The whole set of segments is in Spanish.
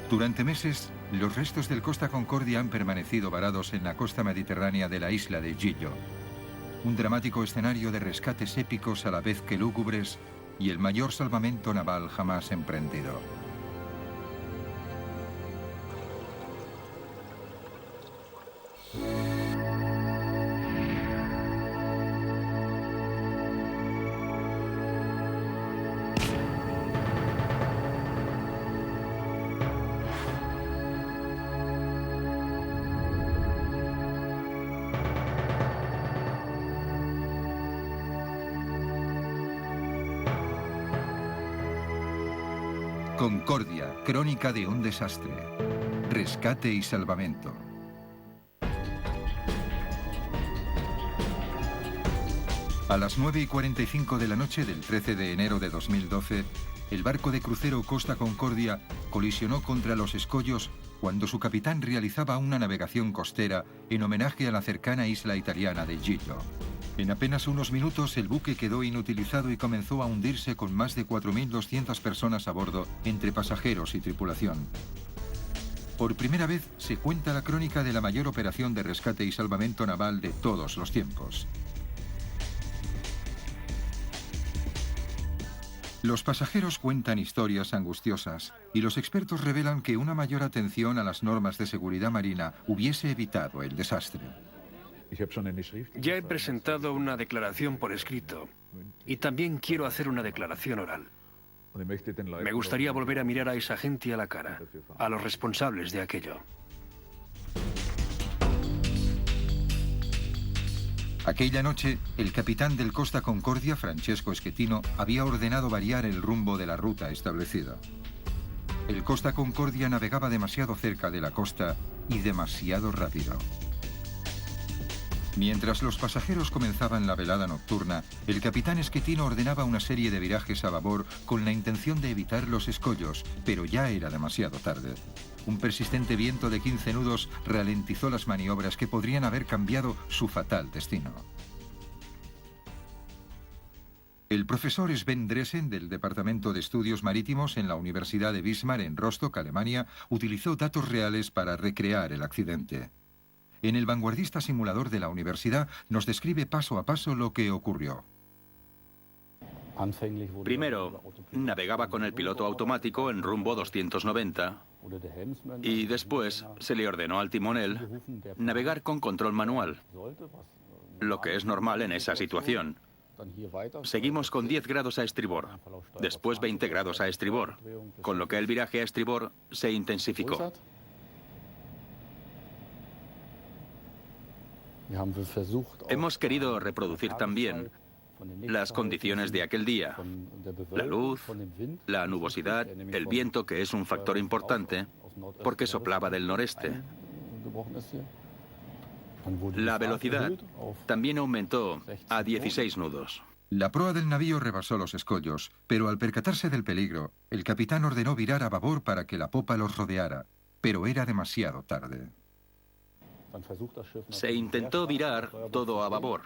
Durante meses, los restos del Costa Concordia han permanecido varados en la costa mediterránea de la isla de Gillo. Un dramático escenario de rescates épicos a la vez que lúgubres y el mayor salvamento naval jamás emprendido. Concordia, crónica de un desastre. Rescate y salvamento. A las 9:45 de la noche del 13 de enero de 2012, el barco de crucero Costa Concordia colisionó contra los escollos cuando su capitán realizaba una navegación costera en homenaje a la cercana isla italiana de Gillo. En apenas unos minutos el buque quedó inutilizado y comenzó a hundirse con más de 4.200 personas a bordo, entre pasajeros y tripulación. Por primera vez se cuenta la crónica de la mayor operación de rescate y salvamento naval de todos los tiempos. Los pasajeros cuentan historias angustiosas y los expertos revelan que una mayor atención a las normas de seguridad marina hubiese evitado el desastre. Ya he presentado una declaración por escrito y también quiero hacer una declaración oral. Me gustaría volver a mirar a esa gente a la cara, a los responsables de aquello. Aquella noche, el capitán del Costa Concordia, Francesco Schettino, había ordenado variar el rumbo de la ruta establecida. El Costa Concordia navegaba demasiado cerca de la costa y demasiado rápido. Mientras los pasajeros comenzaban la velada nocturna, el capitán Schettino ordenaba una serie de virajes a babor con la intención de evitar los escollos, pero ya era demasiado tarde. Un persistente viento de 15 nudos ralentizó las maniobras que podrían haber cambiado su fatal destino. El profesor Sven Dressen, del Departamento de Estudios Marítimos en la Universidad de Wismar en Rostock, Alemania, utilizó datos reales para recrear el accidente. En el vanguardista simulador de la universidad nos describe paso a paso lo que ocurrió. Primero, navegaba con el piloto automático en rumbo 290 y después se le ordenó al timonel navegar con control manual, lo que es normal en esa situación. Seguimos con 10 grados a estribor, después 20 grados a estribor, con lo que el viraje a estribor se intensificó. Hemos querido reproducir también las condiciones de aquel día, la luz, la nubosidad, el viento, que es un factor importante, porque soplaba del noreste. La velocidad también aumentó a 16 nudos. La proa del navío rebasó los escollos, pero al percatarse del peligro, el capitán ordenó virar a babor para que la popa los rodeara, pero era demasiado tarde. Se intentó virar todo a babor.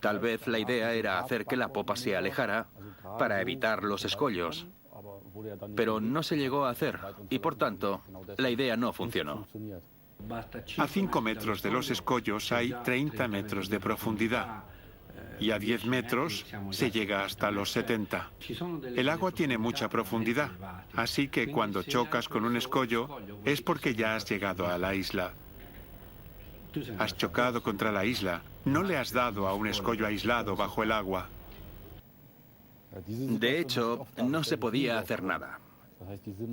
Tal vez la idea era hacer que la popa se alejara para evitar los escollos, pero no se llegó a hacer y por tanto la idea no funcionó. A 5 metros de los escollos hay 30 metros de profundidad y a 10 metros se llega hasta los 70. El agua tiene mucha profundidad, así que cuando chocas con un escollo es porque ya has llegado a la isla. Has chocado contra la isla, no le has dado a un escollo aislado bajo el agua. De hecho, no se podía hacer nada.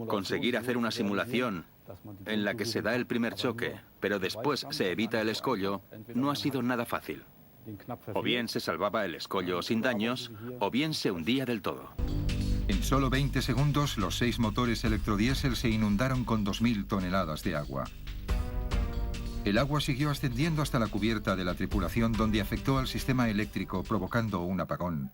Conseguir hacer una simulación en la que se da el primer choque, pero después se evita el escollo, no ha sido nada fácil. O bien se salvaba el escollo sin daños, o bien se hundía del todo. En solo 20 segundos, los 6 motores electrodiesel se inundaron con 2.000 toneladas de agua. El agua siguió ascendiendo hasta la cubierta de la tripulación, donde afectó al sistema eléctrico, provocando un apagón.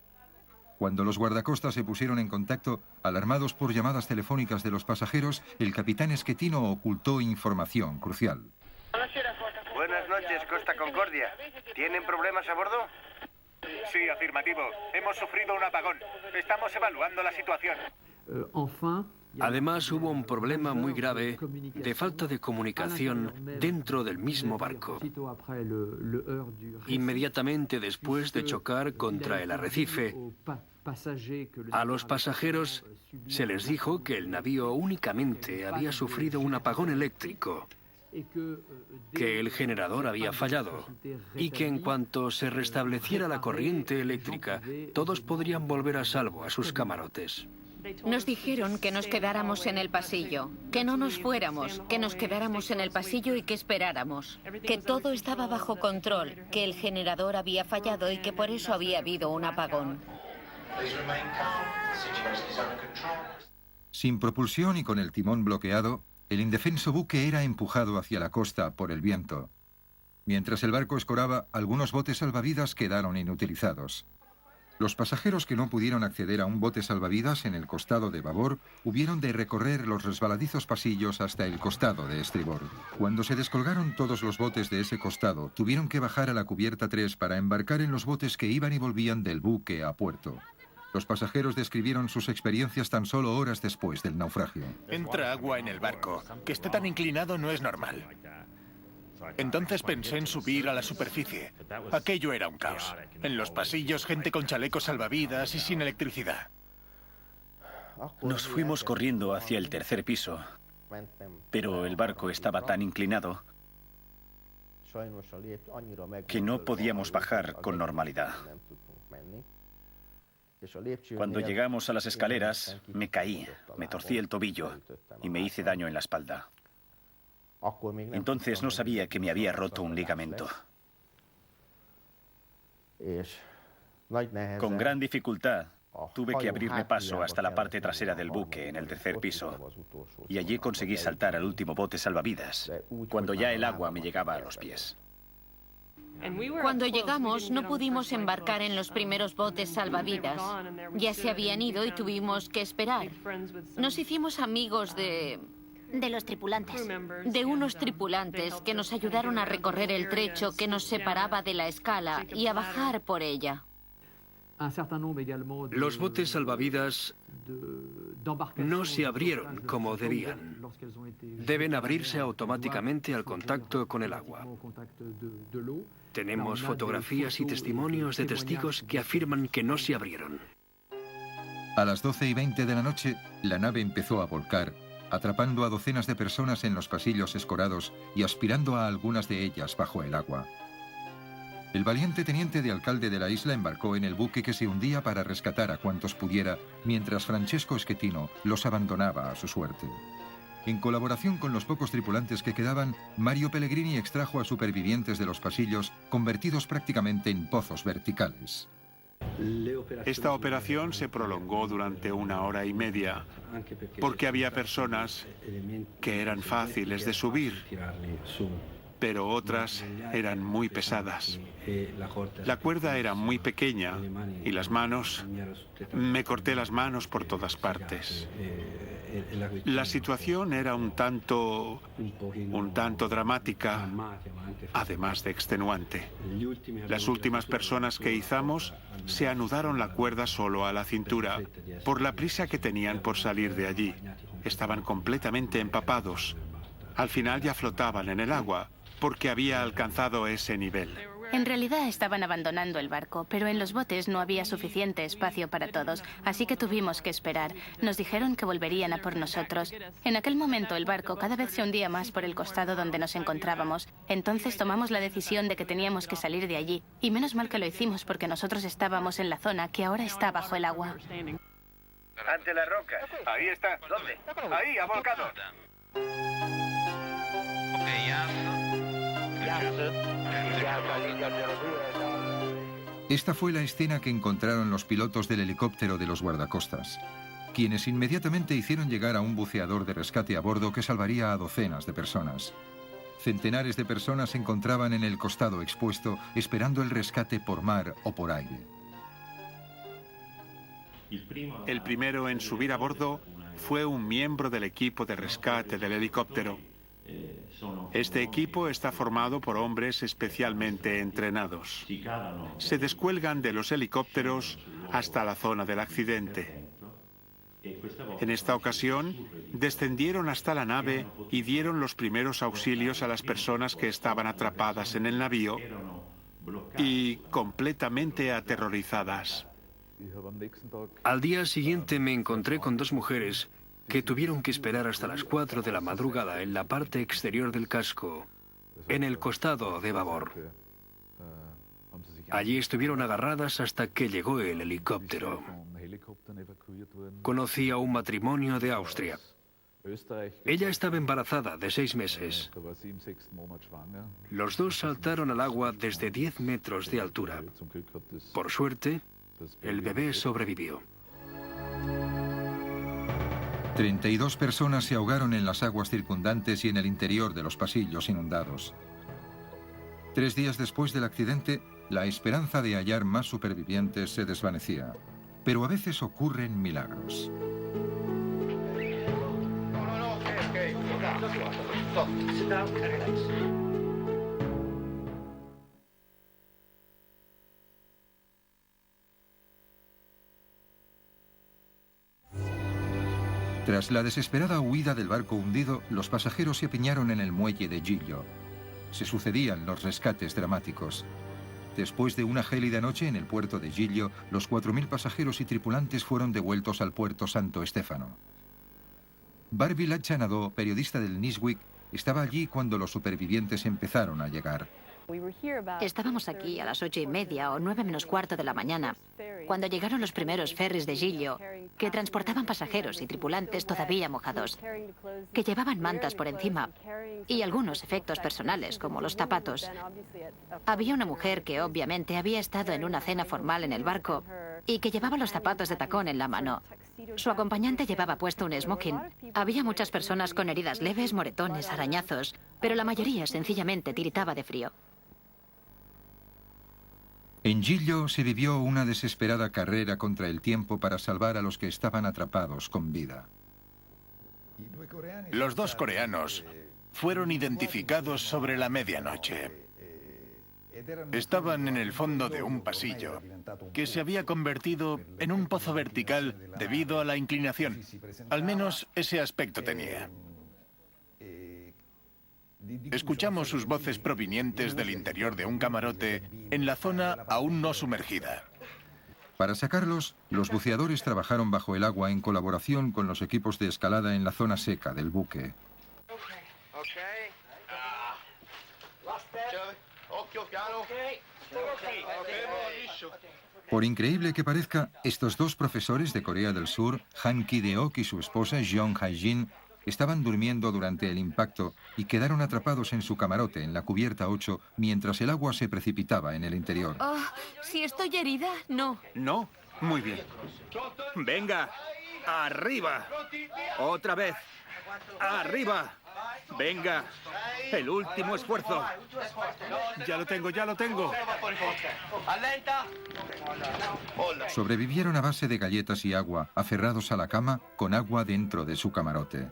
Cuando los guardacostas se pusieron en contacto, alarmados por llamadas telefónicas de los pasajeros, el capitán Schettino ocultó información crucial. Buenas noches, Costa Concordia. ¿Tienen problemas a bordo? Sí, afirmativo. Hemos sufrido un apagón. Estamos evaluando la situación. Además, hubo un problema muy grave de falta de comunicación dentro del mismo barco. Inmediatamente después de chocar contra el arrecife, a los pasajeros se les dijo que el navío únicamente había sufrido un apagón eléctrico, que el generador había fallado y que en cuanto se restableciera la corriente eléctrica, todos podrían volver a salvo a sus camarotes. Nos dijeron que nos quedáramos en el pasillo, que no nos fuéramos, que nos quedáramos en el pasillo y que esperáramos, que todo estaba bajo control, que el generador había fallado y que por eso había habido un apagón. Sin propulsión y con el timón bloqueado, el indefenso buque era empujado hacia la costa por el viento. Mientras el barco escoraba, algunos botes salvavidas quedaron inutilizados. Los pasajeros que no pudieron acceder a un bote salvavidas en el costado de babor hubieron de recorrer los resbaladizos pasillos hasta el costado de estribor. Cuando se descolgaron todos los botes de ese costado, tuvieron que bajar a la cubierta 3 para embarcar en los botes que iban y volvían del buque a puerto. Los pasajeros describieron sus experiencias tan solo horas después del naufragio. Entra agua en el barco. Que esté tan inclinado no es normal. Entonces pensé en subir a la superficie. Aquello era un caos. En los pasillos, gente con chalecos salvavidas y sin electricidad. Nos fuimos corriendo hacia el tercer piso, pero el barco estaba tan inclinado que no podíamos bajar con normalidad. Cuando llegamos a las escaleras, me caí, me torcí el tobillo y me hice daño en la espalda. Entonces no sabía que me había roto un ligamento. Con gran dificultad tuve que abrirme paso hasta la parte trasera del buque en el tercer piso y allí conseguí saltar al último bote salvavidas, cuando ya el agua me llegaba a los pies. Cuando llegamos no pudimos embarcar en los primeros botes salvavidas. Ya se habían ido y tuvimos que esperar. Nos hicimos amigos de los tripulantes. De unos tripulantes que nos ayudaron a recorrer el trecho que nos separaba de la escala y a bajar por ella. Los botes salvavidas no se abrieron como debían. Deben abrirse automáticamente al contacto con el agua. Tenemos fotografías y testimonios de testigos que afirman que no se abrieron. A las 12:20 de la noche, la nave empezó a volcar, atrapando a docenas de personas en los pasillos escorados y aspirando a algunas de ellas bajo el agua. El valiente teniente de alcalde de la isla embarcó en el buque que se hundía para rescatar a cuantos pudiera, mientras Francesco Schettino los abandonaba a su suerte. En colaboración con los pocos tripulantes que quedaban, Mario Pellegrini extrajo a supervivientes de los pasillos, convertidos prácticamente en pozos verticales. Esta operación se prolongó durante 1 hora y media, porque había personas que eran fáciles de subir, pero otras eran muy pesadas. La cuerda era muy pequeña y las manos... Me corté las manos por todas partes. La situación era un tanto dramática, además de extenuante. Las últimas personas que izamos se anudaron la cuerda solo a la cintura, por la prisa que tenían por salir de allí. Estaban completamente empapados. Al final ya flotaban en el agua, porque había alcanzado ese nivel. En realidad estaban abandonando el barco, pero en los botes no había suficiente espacio para todos, así que tuvimos que esperar. Nos dijeron que volverían a por nosotros. En aquel momento el barco cada vez se hundía más por el costado donde nos encontrábamos. Entonces tomamos la decisión de que teníamos que salir de allí. Y menos mal que lo hicimos porque nosotros estábamos en la zona que ahora está bajo el agua. Ante las rocas. Ahí está. ¿Dónde? Ahí, ha volcado. Esta fue la escena que encontraron los pilotos del helicóptero de los guardacostas, quienes inmediatamente hicieron llegar a un buceador de rescate a bordo que salvaría a docenas de personas. Centenares de personas se encontraban en el costado expuesto, esperando el rescate por mar o por aire. El primero en subir a bordo fue un miembro del equipo de rescate del helicóptero. Este equipo está formado por hombres especialmente entrenados. Se descuelgan de los helicópteros hasta la zona del accidente. En esta ocasión, descendieron hasta la nave y dieron los primeros auxilios a las personas que estaban atrapadas en el navío y completamente aterrorizadas. Al día siguiente me encontré con dos mujeres que tuvieron que esperar hasta las 4 de la madrugada en la parte exterior del casco, en el costado de babor. Allí estuvieron agarradas hasta que llegó el helicóptero. Conocí a un matrimonio de Austria. Ella estaba embarazada de 6 meses. Los dos saltaron al agua desde 10 metros de altura. Por suerte, el bebé sobrevivió. 32 personas se ahogaron en las aguas circundantes y en el interior de los pasillos inundados. 3 días después del accidente, la esperanza de hallar más supervivientes se desvanecía. Pero a veces ocurren milagros. Tras la desesperada huida del barco hundido, los pasajeros se apiñaron en el muelle de Giglio. Se sucedían los rescates dramáticos. Después de una gélida noche en el puerto de Giglio, los 4.000 pasajeros y tripulantes fueron devueltos al puerto Santo Stefano. Barbie Lachanado, periodista del Newsweek, estaba allí cuando los supervivientes empezaron a llegar. Estábamos aquí a las 8:30 o 9 menos cuarto de la mañana, cuando llegaron los primeros ferries de Giglio, que transportaban pasajeros y tripulantes todavía mojados, que llevaban mantas por encima y algunos efectos personales, como los zapatos. Había una mujer que obviamente había estado en una cena formal en el barco y que llevaba los zapatos de tacón en la mano. Su acompañante llevaba puesto un smoking. Había muchas personas con heridas leves, moretones, arañazos, pero la mayoría sencillamente tiritaba de frío. En Giglio se vivió una desesperada carrera contra el tiempo para salvar a los que estaban atrapados con vida. Los 2 coreanos fueron identificados sobre la medianoche. Estaban en el fondo de un pasillo que se había convertido en un pozo vertical debido a la inclinación. Al menos ese aspecto tenía. Escuchamos sus voces provenientes del interior de un camarote en la zona aún no sumergida. Para sacarlos, los buceadores trabajaron bajo el agua en colaboración con los equipos de escalada en la zona seca del buque. Por increíble que parezca, estos 2 profesores de Corea del Sur, Han Ki-deok y su esposa Jeong Hae-jin, estaban durmiendo durante el impacto y quedaron atrapados en su camarote en la cubierta 8 mientras el agua se precipitaba en el interior. Oh, si estoy herida, no. ¿No? Muy bien. Venga, arriba. Otra vez. Arriba. Venga, el último esfuerzo. Ya lo tengo, ya lo tengo. Sobrevivieron a base de galletas y agua, aferrados a la cama, con agua dentro de su camarote.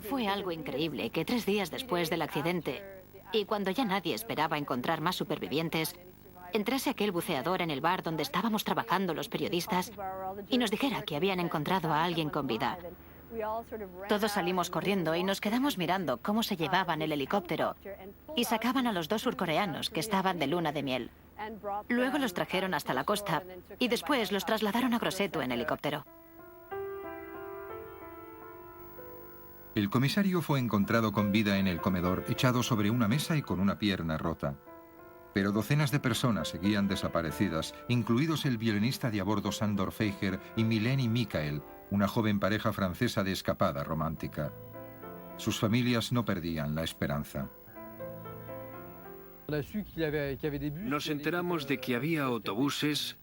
Fue algo increíble que 3 días después del accidente, y cuando ya nadie esperaba encontrar más supervivientes, entrase aquel buceador en el bar donde estábamos trabajando los periodistas y nos dijera que habían encontrado a alguien con vida. Todos salimos corriendo y nos quedamos mirando cómo se llevaban el helicóptero y sacaban a los 2 surcoreanos que estaban de luna de miel. Luego los trajeron hasta la costa y después los trasladaron a Grosseto en helicóptero. El comisario fue encontrado con vida en el comedor, echado sobre una mesa y con una pierna rota. Pero docenas de personas seguían desaparecidas, incluidos el violinista de a bordo Sándor Feijer y Mylène y Michael, una joven pareja francesa de escapada romántica. Sus familias no perdían la esperanza. Nos enteramos de que había autobuses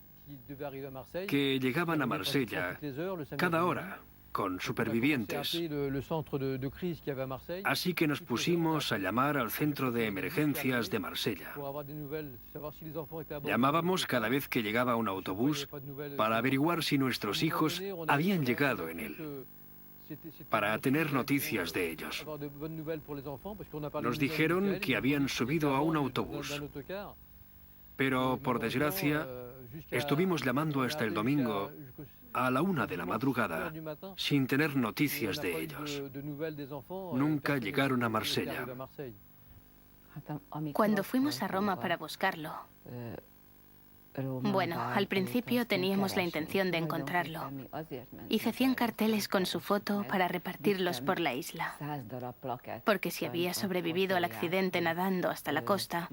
que llegaban a Marsella cada hora con supervivientes. Así que nos pusimos a llamar al centro de emergencias de Marsella. Llamábamos cada vez que llegaba un autobús para averiguar si nuestros hijos habían llegado en él, para tener noticias de ellos. Nos dijeron que habían subido a un autobús, pero por desgracia estuvimos llamando hasta el domingo a la 1 de la madrugada sin tener noticias de ellos. Nunca llegaron a Marsella. Cuando fuimos a Roma para buscarlo, bueno, al principio teníamos la intención de encontrarlo. Hice 100 carteles con su foto para repartirlos por la isla. Porque si había sobrevivido al accidente nadando hasta la costa,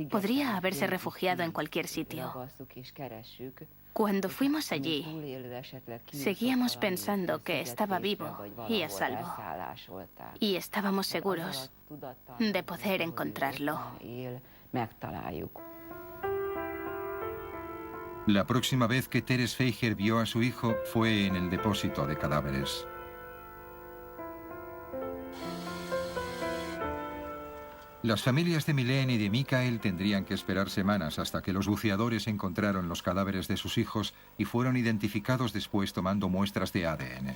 podría haberse refugiado en cualquier sitio. Cuando fuimos allí, seguíamos pensando que estaba vivo y a salvo. Y estábamos seguros de poder encontrarlo. La próxima vez que Teres Feijer vio a su hijo fue en el depósito de cadáveres. Las familias de Milene y de Mikael tendrían que esperar semanas hasta que los buceadores encontraron los cadáveres de sus hijos y fueron identificados después tomando muestras de ADN.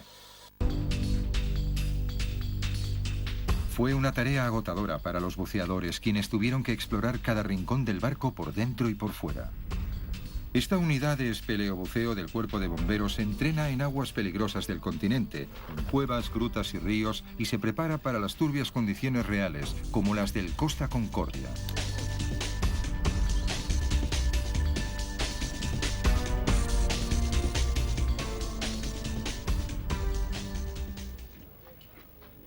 Fue una tarea agotadora para los buceadores, quienes tuvieron que explorar cada rincón del barco por dentro y por fuera. Esta unidad de espeleobuceo del Cuerpo de Bomberos se entrena en aguas peligrosas del continente, en cuevas, grutas y ríos, y se prepara para las turbias condiciones reales, como las del Costa Concordia.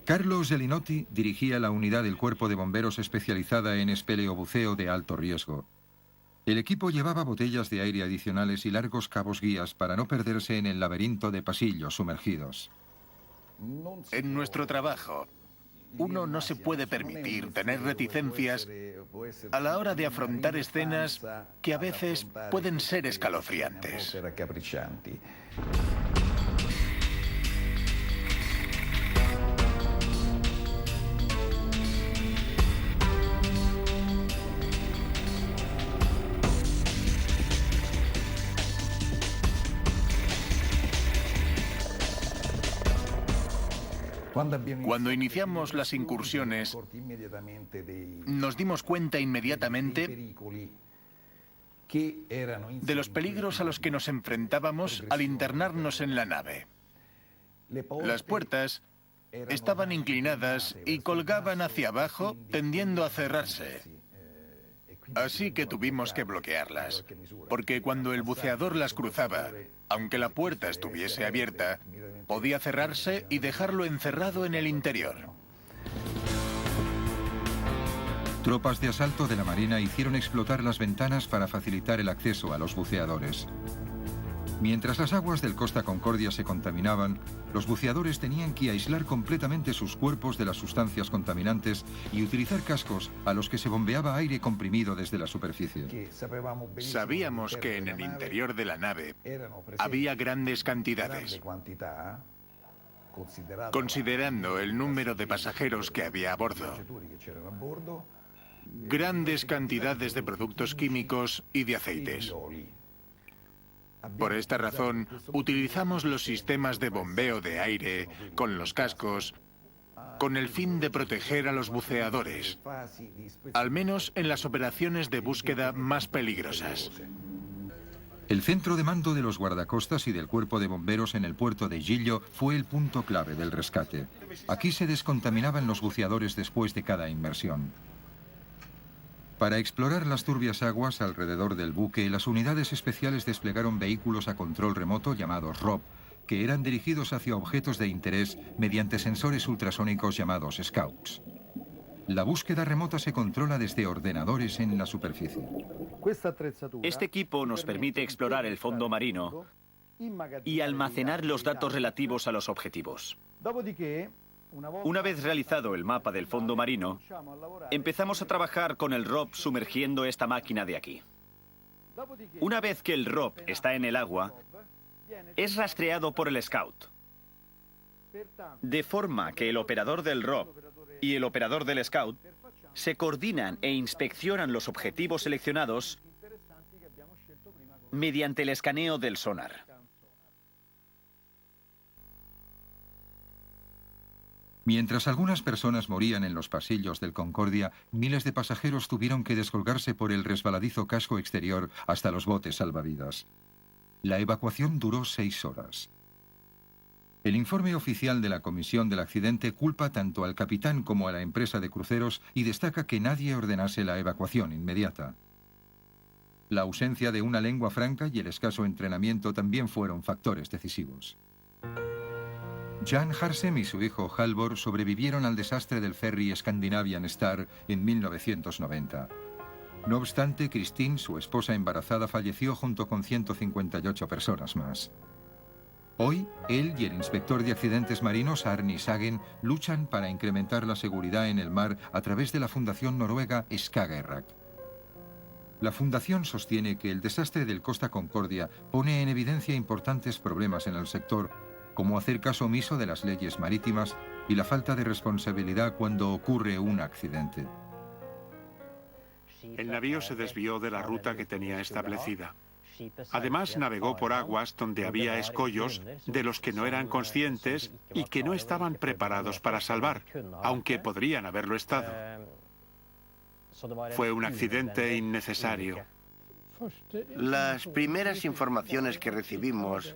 Carlos Gelinotti dirigía la unidad del Cuerpo de Bomberos especializada en espeleobuceo de alto riesgo. El equipo llevaba botellas de aire adicionales y largos cabos guías para no perderse en el laberinto de pasillos sumergidos. En nuestro trabajo, uno no se puede permitir tener reticencias a la hora de afrontar escenas que a veces pueden ser escalofriantes. Cuando iniciamos las incursiones, nos dimos cuenta inmediatamente de los peligros a los que nos enfrentábamos al internarnos en la nave. Las puertas estaban inclinadas y colgaban hacia abajo, tendiendo a cerrarse. Así que tuvimos que bloquearlas, porque cuando el buceador las cruzaba, aunque la puerta estuviese abierta, podía cerrarse y dejarlo encerrado en el interior. Tropas de asalto de la Marina hicieron explotar las ventanas para facilitar el acceso a los buceadores. Mientras las aguas del Costa Concordia se contaminaban, los buceadores tenían que aislar completamente sus cuerpos de las sustancias contaminantes y utilizar cascos a los que se bombeaba aire comprimido desde la superficie. Sabíamos que en el interior de la nave había grandes cantidades. Considerando el número de pasajeros que había a bordo, grandes cantidades de productos químicos y de aceites. Por esta razón, utilizamos los sistemas de bombeo de aire con los cascos con el fin de proteger a los buceadores, al menos en las operaciones de búsqueda más peligrosas. El centro de mando de los guardacostas y del Cuerpo de Bomberos en el puerto de Giglio fue el punto clave del rescate. Aquí se descontaminaban los buceadores después de cada inmersión. Para explorar las turbias aguas alrededor del buque, las unidades especiales desplegaron vehículos a control remoto llamados ROP, que eran dirigidos hacia objetos de interés mediante sensores ultrasónicos llamados Scouts. La búsqueda remota se controla desde ordenadores en la superficie. Este equipo nos permite explorar el fondo marino y almacenar los datos relativos a los objetivos. Una vez realizado el mapa del fondo marino, empezamos a trabajar con el ROP sumergiendo esta máquina de aquí. Una vez que el ROP está en el agua, es rastreado por el Scout, de forma que el operador del ROP y el operador del Scout se coordinan e inspeccionan los objetivos seleccionados mediante el escaneo del sonar. Mientras algunas personas morían en los pasillos del Concordia, miles de pasajeros tuvieron que descolgarse por el resbaladizo casco exterior hasta los botes salvavidas. La evacuación duró 6 horas. El informe oficial de la comisión del accidente culpa tanto al capitán como a la empresa de cruceros y destaca que nadie ordenase la evacuación inmediata. La ausencia de una lengua franca y el escaso entrenamiento también fueron factores decisivos. Jan Harsem y su hijo Halvor sobrevivieron al desastre del ferry Scandinavian Star en 1990. No obstante, Christine, su esposa embarazada, falleció junto con 158 personas más. Hoy, él y el inspector de accidentes marinos Arne Sagen luchan para incrementar la seguridad en el mar a través de la fundación noruega Skagerrak. La fundación sostiene que el desastre del Costa Concordia pone en evidencia importantes problemas en el sector, como hacer caso omiso de las leyes marítimas y la falta de responsabilidad cuando ocurre un accidente. El navío se desvió de la ruta que tenía establecida. Además, navegó por aguas donde había escollos de los que no eran conscientes y que no estaban preparados para salvar, aunque podrían haberlo estado. Fue un accidente innecesario. Las primeras informaciones que recibimos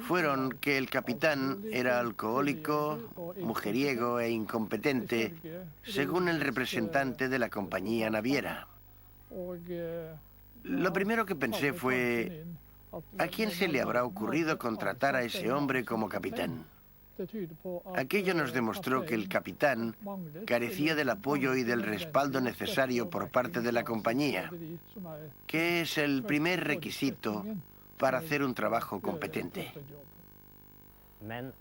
fueron que el capitán era alcohólico, mujeriego e incompetente, según el representante de la compañía naviera. Lo primero que pensé fue, ¿a quién se le habrá ocurrido contratar a ese hombre como capitán? Aquello nos demostró que el capitán carecía del apoyo y del respaldo necesario por parte de la compañía, que es el primer requisito para hacer un trabajo competente.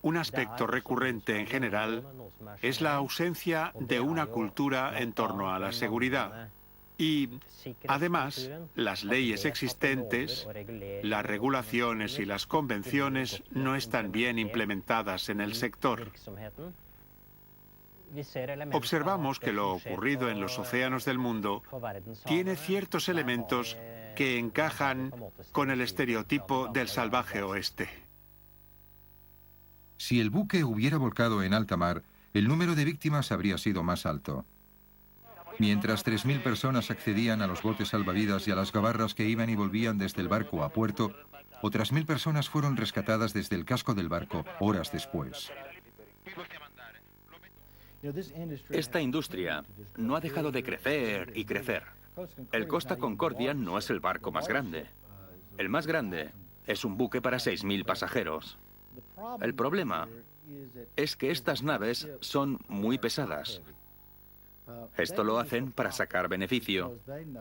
Un aspecto recurrente en general es la ausencia de una cultura en torno a la seguridad. Y, además, las leyes existentes, las regulaciones y las convenciones no están bien implementadas en el sector. Observamos que lo ocurrido en los océanos del mundo tiene ciertos elementos que encajan con el estereotipo del salvaje oeste. Si el buque hubiera volcado en alta mar, el número de víctimas habría sido más alto. Mientras 3.000 personas accedían a los botes salvavidas y a las gabarras que iban y volvían desde el barco a puerto, otras 1.000 personas fueron rescatadas desde el casco del barco horas después. Esta industria no ha dejado de crecer y crecer. El Costa Concordia no es el barco más grande. El más grande es un buque para 6.000 pasajeros. El problema es que estas naves son muy pesadas. Esto lo hacen para sacar beneficio,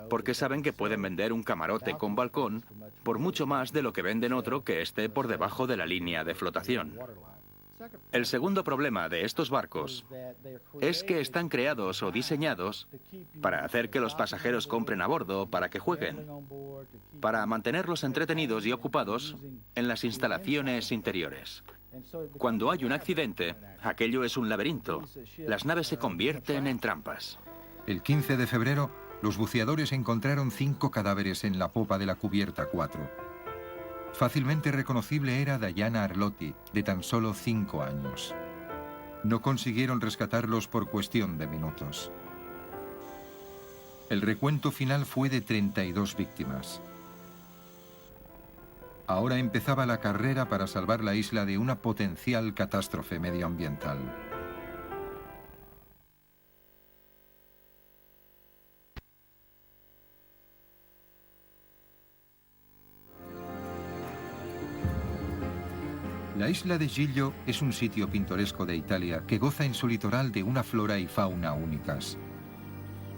porque saben que pueden vender un camarote con balcón por mucho más de lo que venden otro que esté por debajo de la línea de flotación. El segundo problema de estos barcos es que están creados o diseñados para hacer que los pasajeros compren a bordo, para que jueguen, para mantenerlos entretenidos y ocupados en las instalaciones interiores. Cuando hay un accidente, aquello es un laberinto. Las naves se convierten en trampas. El 15 de febrero, los buceadores encontraron 5 cadáveres en la popa de la cubierta 4. Fácilmente reconocible era Diana Arlotti, de tan solo 5 años. No consiguieron rescatarlos por cuestión de minutos. El recuento final fue de 32 víctimas. Ahora empezaba la carrera para salvar la isla de una potencial catástrofe medioambiental. La isla de Giglio es un sitio pintoresco de Italia que goza en su litoral de una flora y fauna únicas.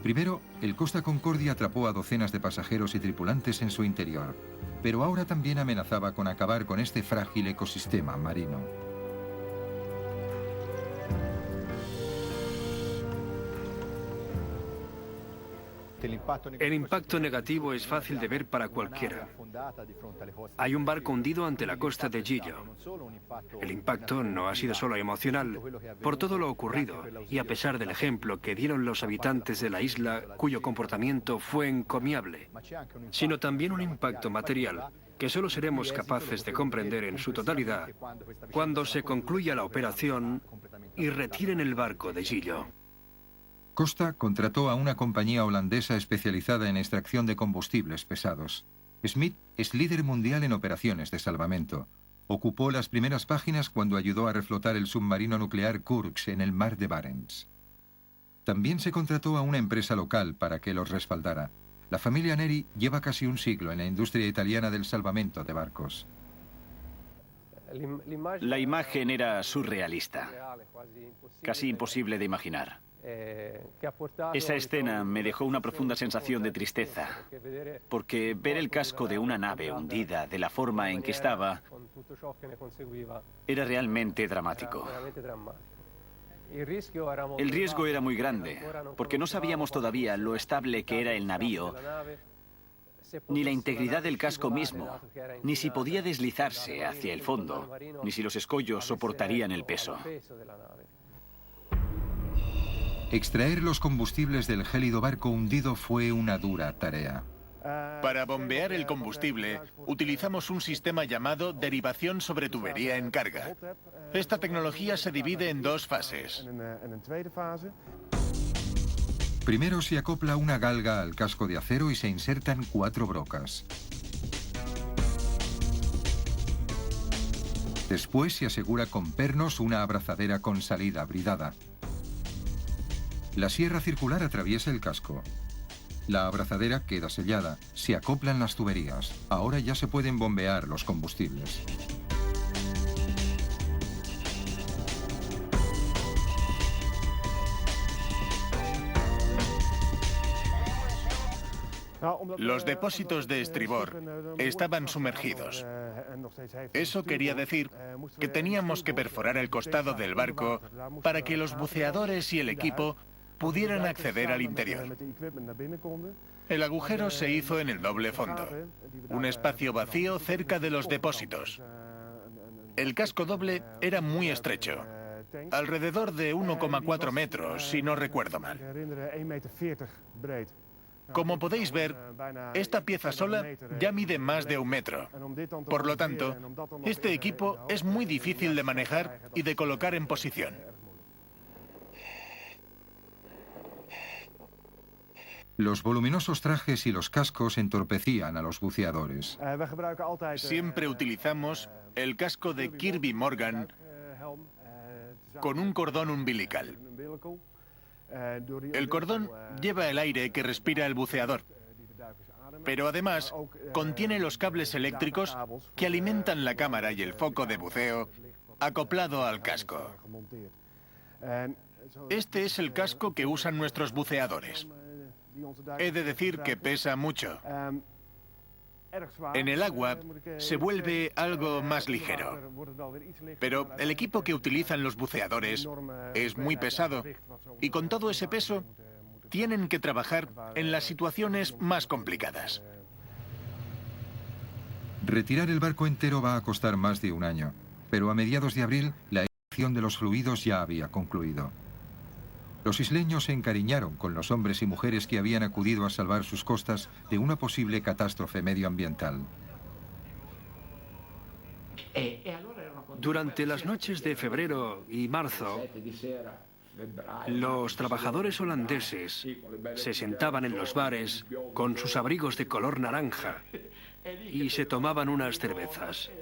Primero, el Costa Concordia atrapó a docenas de pasajeros y tripulantes en su interior, pero ahora también amenazaba con acabar con este frágil ecosistema marino. El impacto negativo es fácil de ver para cualquiera. Hay un barco hundido ante la costa de Giglio. El impacto no ha sido solo emocional, por todo lo ocurrido, y a pesar del ejemplo que dieron los habitantes de la isla, cuyo comportamiento fue encomiable, sino también un impacto material, que solo seremos capaces de comprender en su totalidad cuando se concluya la operación y retiren el barco de Giglio. Costa contrató a una compañía holandesa especializada en extracción de combustibles pesados. Smith es líder mundial en operaciones de salvamento. Ocupó las primeras páginas cuando ayudó a reflotar el submarino nuclear Kursk en el mar de Barents. También se contrató a una empresa local para que los respaldara. La familia Neri lleva casi un siglo en la industria italiana del salvamento de barcos. La imagen era surrealista, casi imposible de imaginar. Esa escena me dejó una profunda sensación de tristeza, porque ver el casco de una nave hundida de la forma en que estaba era realmente dramático. El riesgo era muy grande, porque no sabíamos todavía lo estable que era el navío, ni la integridad del casco mismo, ni si podía deslizarse hacia el fondo, ni si los escollos soportarían el peso. Extraer los combustibles del gélido barco hundido fue una dura tarea. Para bombear el combustible, utilizamos un sistema llamado derivación sobre tubería en carga. Esta tecnología se divide en dos fases. Primero se acopla una galga al casco de acero y se insertan 4 brocas. Después se asegura con pernos una abrazadera con salida bridada. La sierra circular atraviesa el casco. La abrazadera queda sellada. Se acoplan las tuberías. Ahora ya se pueden bombear los combustibles. Los depósitos de estribor estaban sumergidos. Eso quería decir que teníamos que perforar el costado del barco para que los buceadores y el equipo pudieran acceder al interior. El agujero se hizo en el doble fondo, un espacio vacío cerca de los depósitos. El casco doble era muy estrecho, alrededor de 1,4 metros, si no recuerdo mal. Como podéis ver, esta pieza sola ya mide más de 1 metro. Por lo tanto, este equipo es muy difícil de manejar y de colocar en posición. Los voluminosos trajes y los cascos entorpecían a los buceadores. Siempre utilizamos el casco de Kirby Morgan con un cordón umbilical. El cordón lleva el aire que respira el buceador, pero además contiene los cables eléctricos que alimentan la cámara y el foco de buceo acoplado al casco. Este es el casco que usan nuestros buceadores. He de decir que pesa mucho. En el agua se vuelve algo más ligero, pero el equipo que utilizan los buceadores es muy pesado y con todo ese peso tienen que trabajar en las situaciones más complicadas. Retirar el barco entero va a costar más de 1 año, pero a mediados de abril la extracción de los fluidos ya había concluido. Los isleños se encariñaron con los hombres y mujeres que habían acudido a salvar sus costas de una posible catástrofe medioambiental. Durante las noches de febrero y marzo, los trabajadores holandeses se sentaban en los bares con sus abrigos de color naranja y se tomaban unas cervezas.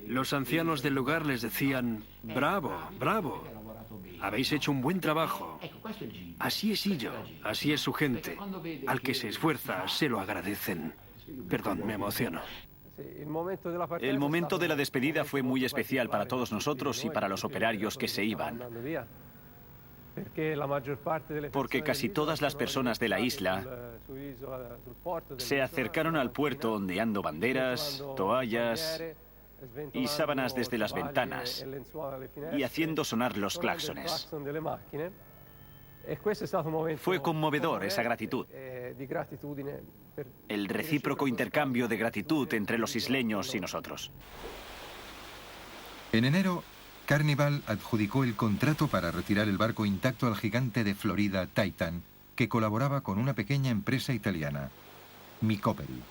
Los ancianos del lugar les decían: «Bravo, bravo, habéis hecho un buen trabajo». Así es Gillo, así es su gente. Al que se esfuerza, se lo agradecen. Perdón, me emociono. El momento de la despedida fue muy especial para todos nosotros y para los operarios que se iban. Porque casi todas las personas de la isla se acercaron al puerto ondeando banderas, toallas y sábanas desde las ventanas y haciendo sonar los claxones. Fue conmovedor esa gratitud. El recíproco intercambio de gratitud entre los isleños y nosotros. En enero, Carnival adjudicó el contrato para retirar el barco intacto al gigante de Florida Titan, que colaboraba con una pequeña empresa italiana, Micoperi.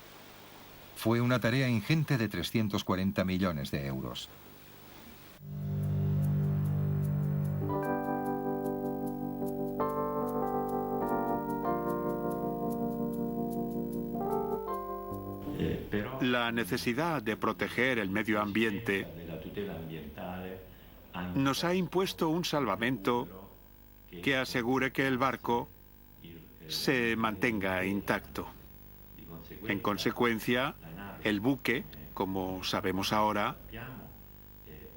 Fue una tarea ingente de 340 millones de euros. La necesidad de proteger el medio ambiente nos ha impuesto un salvamento que asegure que el barco se mantenga intacto. En consecuencia, el buque, como sabemos ahora,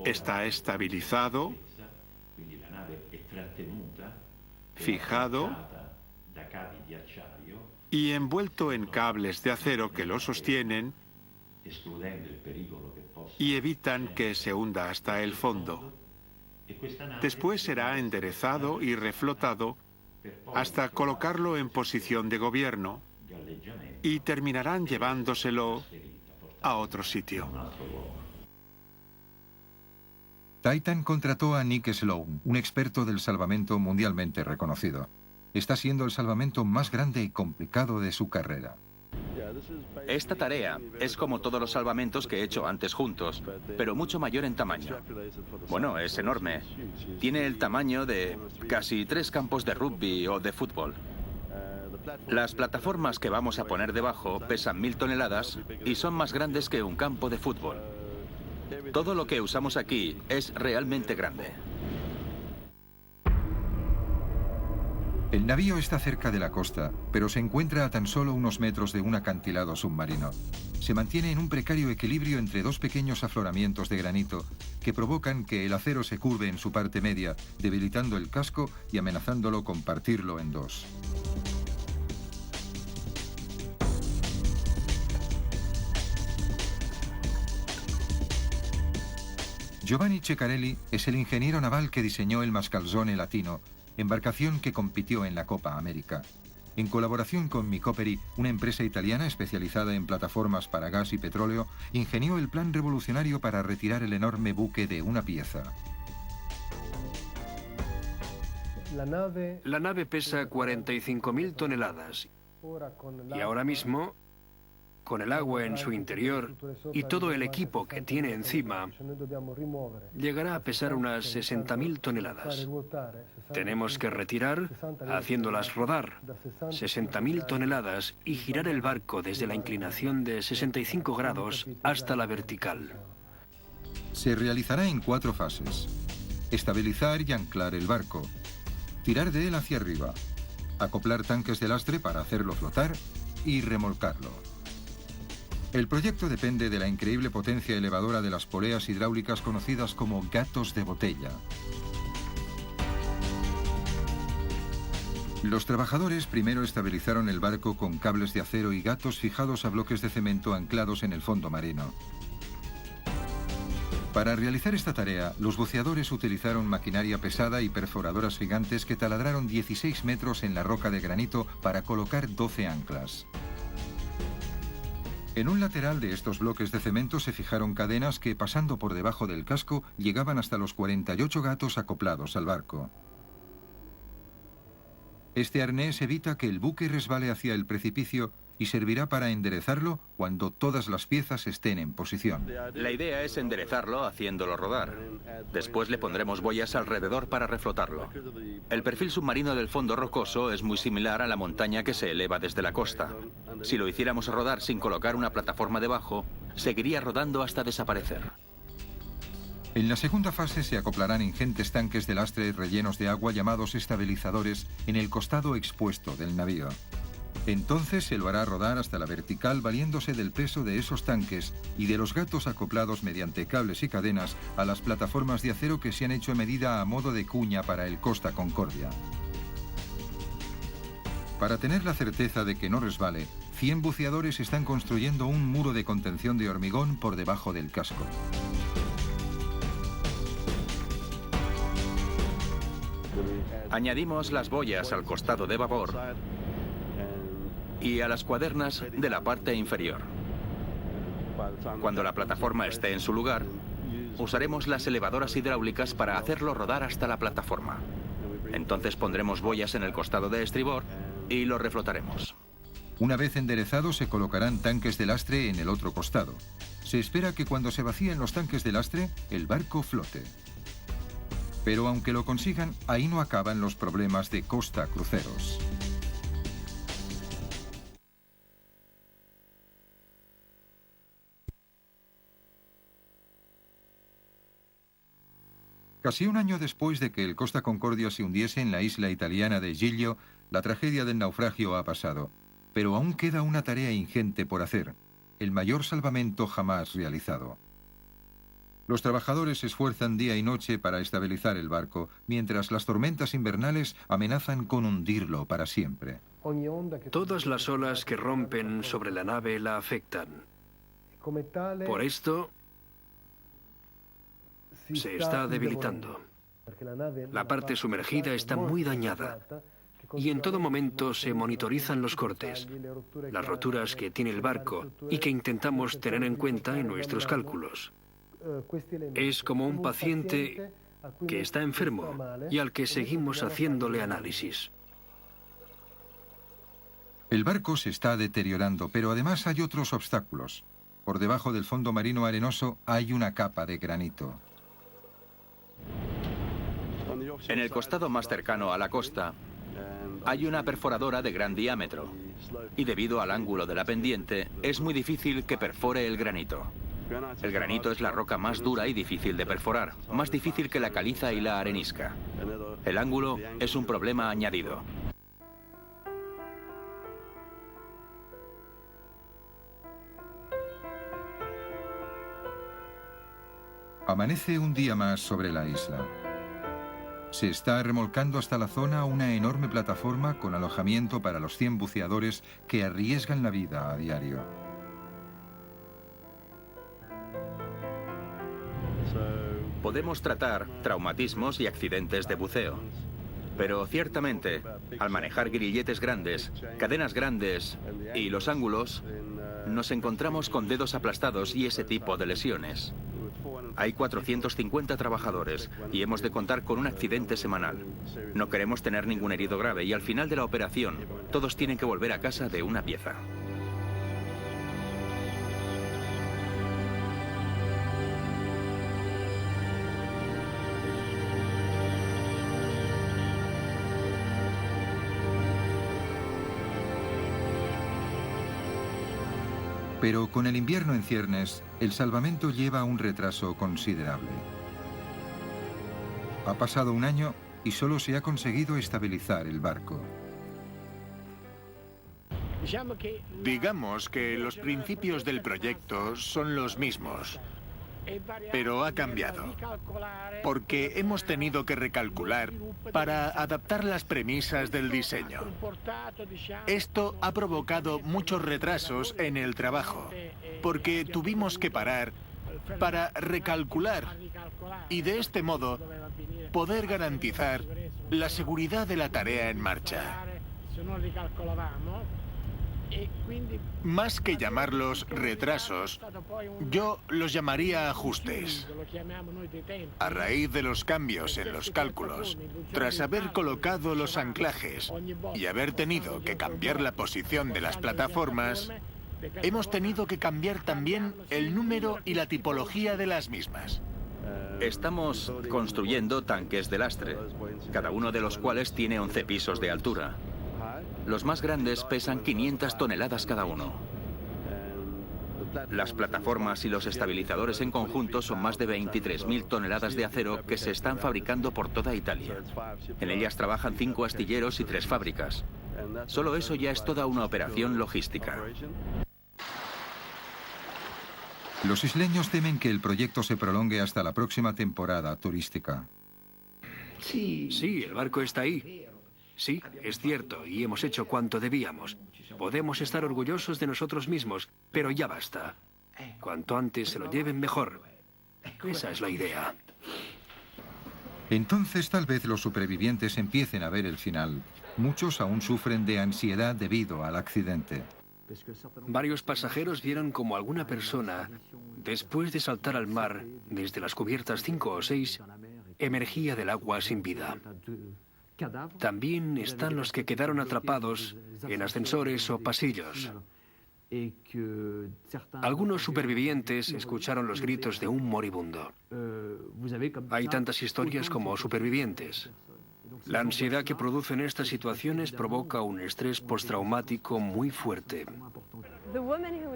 está estabilizado, fijado y envuelto en cables de acero que lo sostienen y evitan que se hunda hasta el fondo. Después será enderezado y reflotado hasta colocarlo en posición de gobierno y terminarán llevándoselo a otro sitio. Titan contrató a Nick Sloan, un experto del salvamento mundialmente reconocido. Está siendo el salvamento más grande y complicado de su carrera. Esta tarea es como todos los salvamentos que he hecho antes juntos, pero mucho mayor en tamaño. Bueno, es enorme. Tiene el tamaño de casi 3 campos de rugby o de fútbol. Las plataformas que vamos a poner debajo pesan 1000 toneladas y son más grandes que un campo de fútbol. Todo lo que usamos aquí es realmente grande. El navío está cerca de la costa, pero se encuentra a tan solo unos metros de un acantilado submarino. Se mantiene en un precario equilibrio entre 2 pequeños afloramientos de granito que provocan que el acero se curve en su parte media, debilitando el casco y amenazándolo con partirlo en 2. Giovanni Ceccarelli es el ingeniero naval que diseñó el Mascalzone Latino, embarcación que compitió en la Copa América. En colaboración con Micoperi, una empresa italiana especializada en plataformas para gas y petróleo, ingenió el plan revolucionario para retirar el enorme buque de una pieza. La nave pesa 45.000 toneladas y ahora mismo, con el agua en su interior y todo el equipo que tiene encima, llegará a pesar unas 60.000 toneladas. Tenemos que retirar, haciéndolas rodar, 60.000 toneladas y girar el barco desde la inclinación de 65 grados hasta la vertical. Se realizará en 4 fases. Estabilizar y anclar el barco. Tirar de él hacia arriba. Acoplar tanques de lastre para hacerlo flotar y remolcarlo. El proyecto depende de la increíble potencia elevadora de las poleas hidráulicas conocidas como gatos de botella. Los trabajadores primero estabilizaron el barco con cables de acero y gatos fijados a bloques de cemento anclados en el fondo marino. Para realizar esta tarea, los buceadores utilizaron maquinaria pesada y perforadoras gigantes que taladraron 16 metros en la roca de granito para colocar 12 anclas. En un lateral de estos bloques de cemento se fijaron cadenas que, pasando por debajo del casco, llegaban hasta los 48 gatos acoplados al barco. Este arnés evita que el buque resbale hacia el precipicio y servirá para enderezarlo cuando todas las piezas estén en posición. La idea es enderezarlo haciéndolo rodar. Después le pondremos boyas alrededor para reflotarlo. El perfil submarino del fondo rocoso es muy similar a la montaña que se eleva desde la costa. Si lo hiciéramos rodar sin colocar una plataforma debajo, seguiría rodando hasta desaparecer. En la segunda fase se acoplarán ingentes tanques de lastre rellenos de agua llamados estabilizadores en el costado expuesto del navío. Entonces se lo hará rodar hasta la vertical valiéndose del peso de esos tanques y de los gatos acoplados mediante cables y cadenas a las plataformas de acero que se han hecho a medida a modo de cuña para el Costa Concordia. Para tener la certeza de que no resbale, 100 buceadores están construyendo un muro de contención de hormigón por debajo del casco. Añadimos las boyas al costado de babor y a las cuadernas de la parte inferior. Cuando la plataforma esté en su lugar, usaremos las elevadoras hidráulicas para hacerlo rodar hasta la plataforma. Entonces pondremos boyas en el costado de estribor y lo reflotaremos. Una vez enderezado se colocarán tanques de lastre en el otro costado. Se espera que cuando se vacíen los tanques de lastre, el barco flote. Pero aunque lo consigan, ahí no acaban los problemas de Costa Cruceros. Casi un año después de que el Costa Concordia se hundiese en la isla italiana de Giglio, la tragedia del naufragio ha pasado. Pero aún queda una tarea ingente por hacer, el mayor salvamento jamás realizado. Los trabajadores se esfuerzan día y noche para estabilizar el barco, mientras las tormentas invernales amenazan con hundirlo para siempre. Todas las olas que rompen sobre la nave la afectan. Por esto, se está debilitando. La parte sumergida está muy dañada y en todo momento se monitorizan los cortes, las roturas que tiene el barco y que intentamos tener en cuenta en nuestros cálculos. Es como un paciente que está enfermo y al que seguimos haciéndole análisis. El barco se está deteriorando, pero además hay otros obstáculos. Por debajo del fondo marino arenoso hay una capa de granito. En el costado más cercano a la costa hay una perforadora de gran diámetro y debido al ángulo de la pendiente es muy difícil que perfore el granito. El granito es la roca más dura y difícil de perforar, más difícil que la caliza y la arenisca. El ángulo es un problema añadido. Amanece un día más sobre la isla. Se está remolcando hasta la zona una enorme plataforma con alojamiento para los 100 buceadores que arriesgan la vida a diario. Podemos tratar traumatismos y accidentes de buceo, pero ciertamente, al manejar grilletes grandes, cadenas grandes y los ángulos, nos encontramos con dedos aplastados y ese tipo de lesiones. Hay 450 trabajadores y hemos de contar con un accidente semanal. No queremos tener ningún herido grave y al final de la operación, todos tienen que volver a casa de una pieza. Pero con el invierno en ciernes, el salvamento lleva un retraso considerable. Ha pasado un año y solo se ha conseguido estabilizar el barco. Digamos que los principios del proyecto son los mismos, pero ha cambiado, porque hemos tenido que recalcular para adaptar las premisas del diseño. Esto ha provocado muchos retrasos en el trabajo, porque tuvimos que parar para recalcular y de este modo poder garantizar la seguridad de la tarea en marcha. Más que llamarlos retrasos, yo los llamaría ajustes. A raíz de los cambios en los cálculos, tras haber colocado los anclajes y haber tenido que cambiar la posición de las plataformas, hemos tenido que cambiar también el número y la tipología de las mismas. Estamos construyendo tanques de lastre, cada uno de los cuales tiene 11 pisos de altura. Los más grandes pesan 500 toneladas cada uno. Las plataformas y los estabilizadores en conjunto son más de 23.000 toneladas de acero que se están fabricando por toda Italia. En ellas trabajan 5 astilleros y 3 fábricas. Solo eso ya es toda una operación logística. Los isleños temen que el proyecto se prolongue hasta la próxima temporada turística. Sí, el barco está ahí. Sí, es cierto, y hemos hecho cuanto debíamos. Podemos estar orgullosos de nosotros mismos, pero ya basta. Cuanto antes se lo lleven, mejor. Esa es la idea. Entonces tal vez los supervivientes empiecen a ver el final. Muchos aún sufren de ansiedad debido al accidente. Varios pasajeros vieron como alguna persona, después de saltar al mar desde las cubiertas 5 o 6, emergía del agua sin vida. También están los que quedaron atrapados en ascensores o pasillos. Algunos supervivientes escucharon los gritos de un moribundo. Hay tantas historias como supervivientes. La ansiedad que producen estas situaciones provoca un estrés postraumático muy fuerte.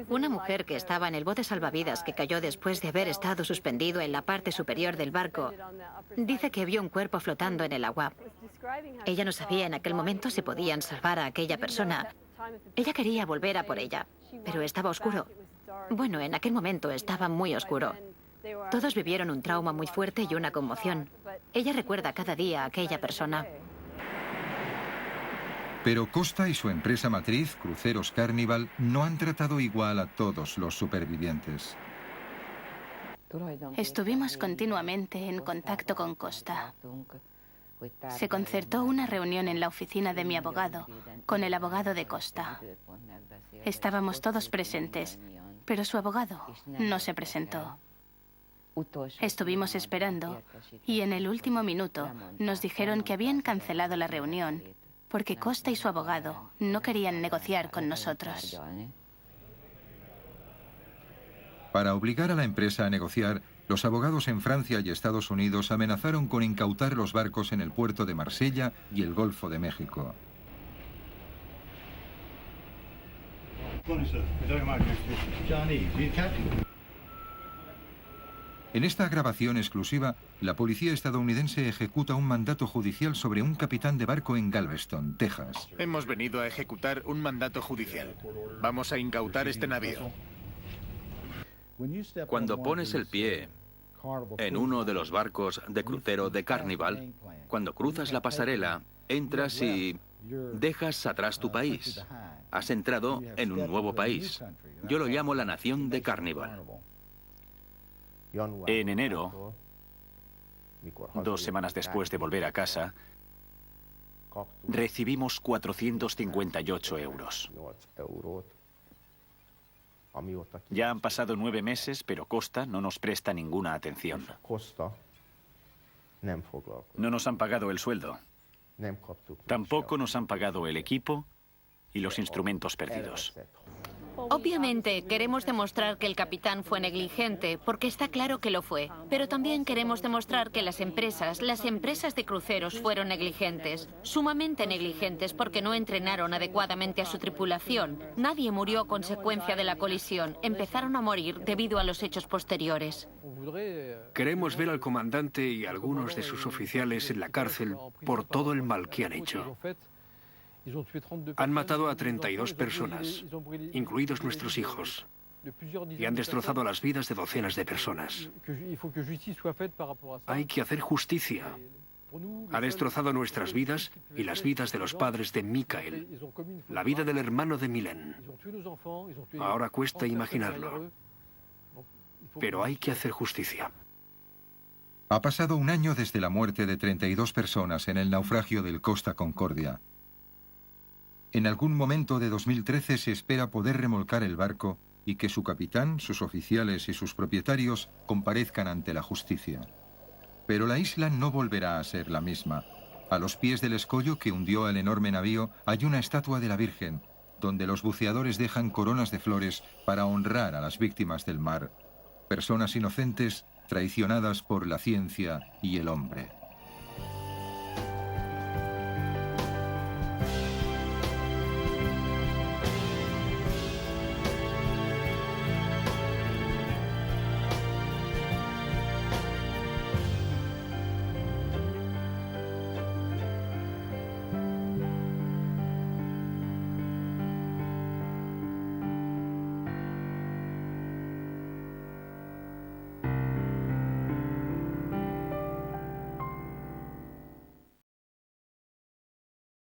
Una mujer que estaba en el bote salvavidas que cayó después de haber estado suspendido en la parte superior del barco dice que vio un cuerpo flotando en el agua. Ella no sabía en aquel momento si podían salvar a aquella persona. Ella quería volver a por ella, pero estaba oscuro. Bueno, en aquel momento estaba muy oscuro. Todos vivieron un trauma muy fuerte y una conmoción. Ella recuerda cada día a aquella persona. Pero Costa y su empresa matriz, Cruceros Carnival, no han tratado igual a todos los supervivientes. Estuvimos continuamente en contacto con Costa. Se concertó una reunión en la oficina de mi abogado, con el abogado de Costa. Estábamos todos presentes, pero su abogado no se presentó. Estuvimos esperando y en el último minuto nos dijeron que habían cancelado la reunión porque Costa y su abogado no querían negociar con nosotros. Para obligar a la empresa a negociar, los abogados en Francia y Estados Unidos amenazaron con incautar los barcos en el puerto de Marsella y el Golfo de México. En esta grabación exclusiva, la policía estadounidense ejecuta un mandato judicial sobre un capitán de barco en Galveston, Texas. Hemos venido a ejecutar un mandato judicial. Vamos a incautar este navío. Cuando pones el pie en uno de los barcos de crucero de Carnival, cuando cruzas la pasarela, entras y dejas atrás tu país. Has entrado en un nuevo país. Yo lo llamo la nación de Carnival. En enero, 2 semanas después de volver a casa, recibimos 458 euros. Ya han pasado 9 meses, pero Costa no nos presta ninguna atención. No nos han pagado el sueldo. Tampoco nos han pagado el equipo y los instrumentos perdidos. Obviamente queremos demostrar que el capitán fue negligente, porque está claro que lo fue. Pero también queremos demostrar que las empresas de cruceros fueron negligentes. Sumamente negligentes porque no entrenaron adecuadamente a su tripulación. Nadie murió a consecuencia de la colisión. Empezaron a morir debido a los hechos posteriores. Queremos ver al comandante y a algunos de sus oficiales en la cárcel por todo el mal que han hecho. Han matado a 32 personas, incluidos nuestros hijos, y han destrozado las vidas de docenas de personas. Hay que hacer justicia. Ha destrozado nuestras vidas y las vidas de los padres de Michael, la vida del hermano de Mylène. Ahora cuesta imaginarlo, pero hay que hacer justicia. Ha pasado un año desde la muerte de 32 personas en el naufragio del Costa Concordia. En algún momento de 2013 se espera poder remolcar el barco y que su capitán, sus oficiales y sus propietarios comparezcan ante la justicia. Pero la isla no volverá a ser la misma. A los pies del escollo que hundió el enorme navío hay una estatua de la Virgen, donde los buceadores dejan coronas de flores para honrar a las víctimas del mar, personas inocentes traicionadas por la ciencia y el hombre.